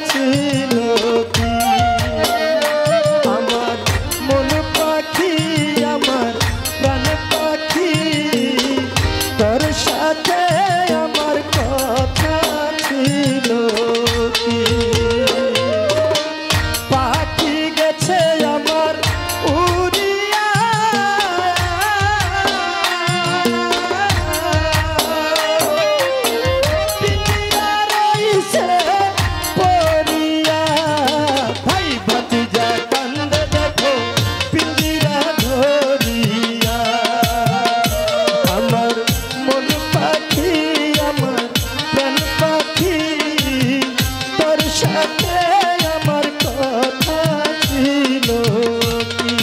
ছিল কি আমার মন পাখি আমার প্রাণ পাখি তোর সাথে আমার কথা ছিল কি পাখি গেছে আমার উড়িয়া পিঞ্জিরা রইছে পড়িয়া ভাই ভাতিজা কান্দে দেখো পিঞ্জিরা ধরিয়া আমার মন পাখি আমার প্রাণ পাখি তোর সাথে আমার কথা ছিল কি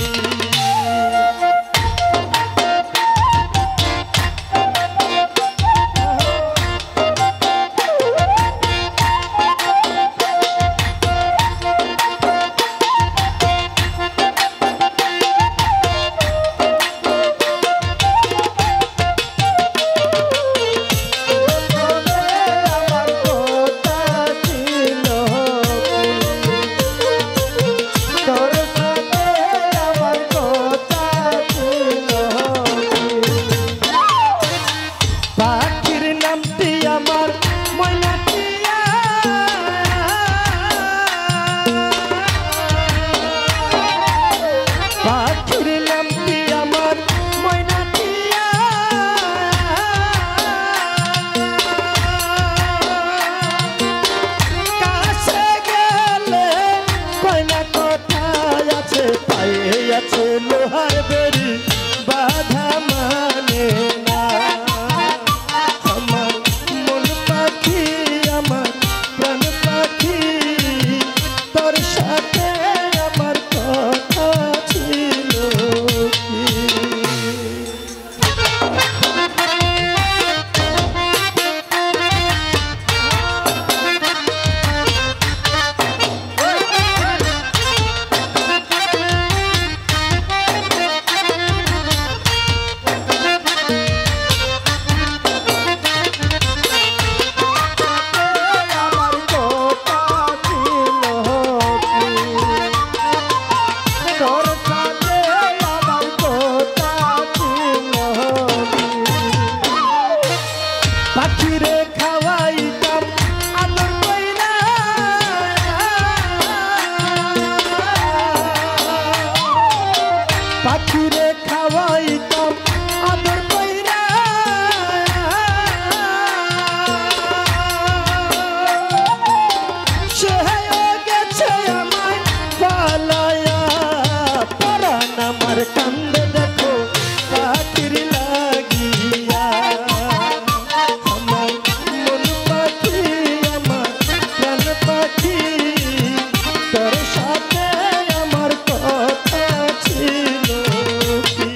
পাখির নামটি আমার ময়নাটিয়া পাখির নামটি আমার ময়নাটিয়া কাছে গেলে কয়না কোথায় আছে পায়ে আছে লোহার বেরি বাধা মানে না আমার মন পাখি আমার প্রাণ পাখি তোর সাথে আমার কথা ছিল কি পাখিরে খাওয়াইতাম আদর কইরা পাখিরে খাওয়াইতাম আদর কইরা সে গেছে আমায় পালায়া পরাণ আমার কান্দে দেখো পাখির লাগিয়া আমার মন পাখি আমার প্রাণ পাখি তোর সাথে আমার কথা ছিল কি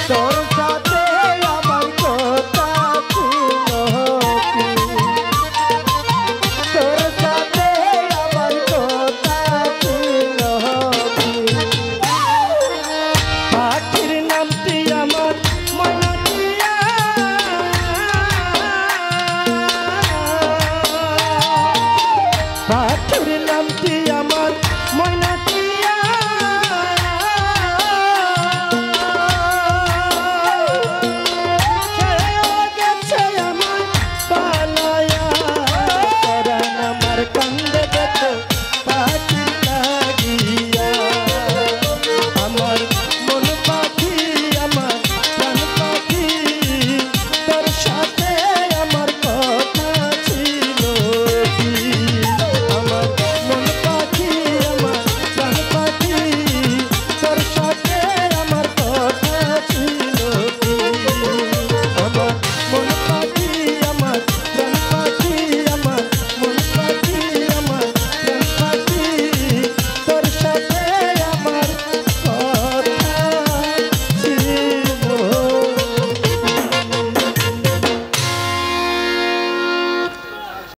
তোর সাথে আমার কথা ছিল কি তোর সাথে আমার কথা ছিল কি পাখির নামটি আমার ময়নাটিয়া পাখির নামটি আমার ময়না